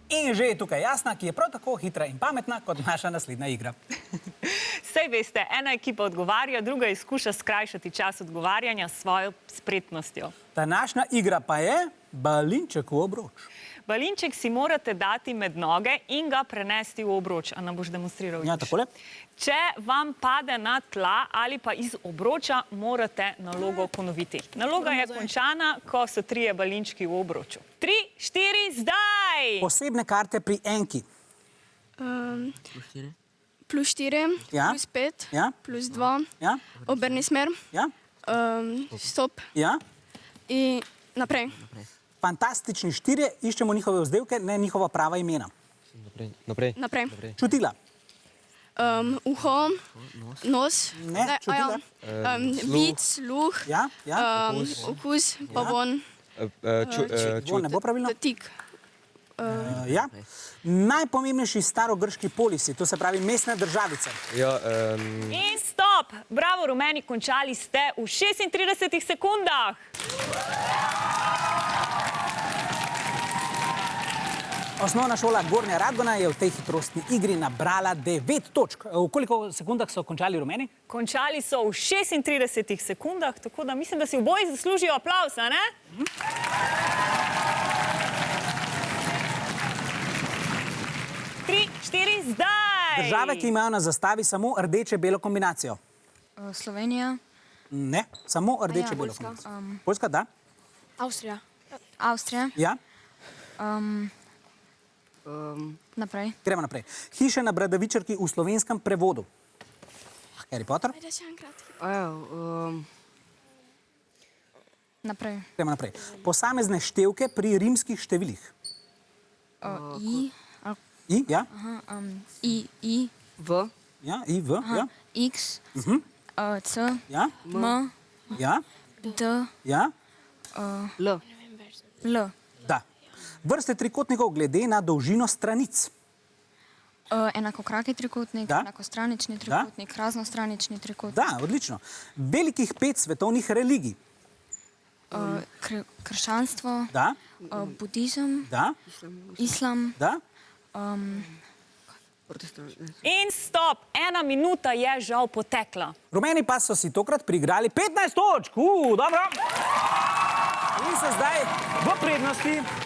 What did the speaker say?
In že je tukaj Jasna, ki je prav tako hitra in pametna kot naša naslednja igra. Sej veste, ena ekipa odgovarja, druga izkuša skrajšati čas odgovarjanja s svojo spretnostjo. Današnja igra pa je balinček v obroč. Balinček si morate dati med noge in ga prenesti v obroč. A nam boš demonstriral? Ja, takole. Če vam pade na tla ali pa iz obroča, morate nalogo ponoviti. Naloga je končana, ko so 3 balinčki v obroču. 3, 4, zdaj! Posebne karte pri enki. Plus 4, Ja. plus 5, Ja. plus 2, Ja? obrni smer, Ja? stop Ja? in naprej. Fantastični 4, iščemo njihove vzdevke, ne njihova prava imena. Naprej. Čutila. Uho, nos, Ne, čutila. vid, sluh, Ja? Ja? okus, pa von, Von ne bo pravilno? dotik. Ja? Najpomembnejši starogrški polisi, to se pravi mestne državice. Ja, In stop! Bravo, rumeni, končali ste v 36 sekundah. Osnovna šola Gornja Radgona je v tej hitrostni igri nabrala 9 točk. V koliko sekundah so končali rumeni? Končali so v 36 sekundah, tako da mislim, da si oboji zaslužijo aplavz, a ne? Tri, 4, zdaj! Države, ki imajo na zastavi samo rdeče-belo kombinacijo. Slovenija, Ne, samo rdeče-belo Poljska. kombinacijo. Poljska, da? Avstrija. Avstrija, Ja? naprej. Gremo naprej. Hiše na Bradavičarki v slovenskem prevodu. Harry Potter? Ajde še enkrat. Naprej. Gremo naprej. Posamezne števke pri rimskih številih. I, I, ja? I, V, Ja, I, V, ja? X, C, Ja? M, Ja? D, Ja? L, L. Da. Vrste trikotnikov glede na dolžino stranic. Enakokraki trikotnik, Da. enakostranični trikotnik, raznostranični trikotnik, Da, odlično. Velikih 5 svetovnih religij. krščanstvo, Da? budizem, Da? islam, Da? protestant. In stop! 1 minuta je žal potekla. Rumeni pa so si tokrat priigrali 15 točk. Dobro. In so zdaj v prednosti.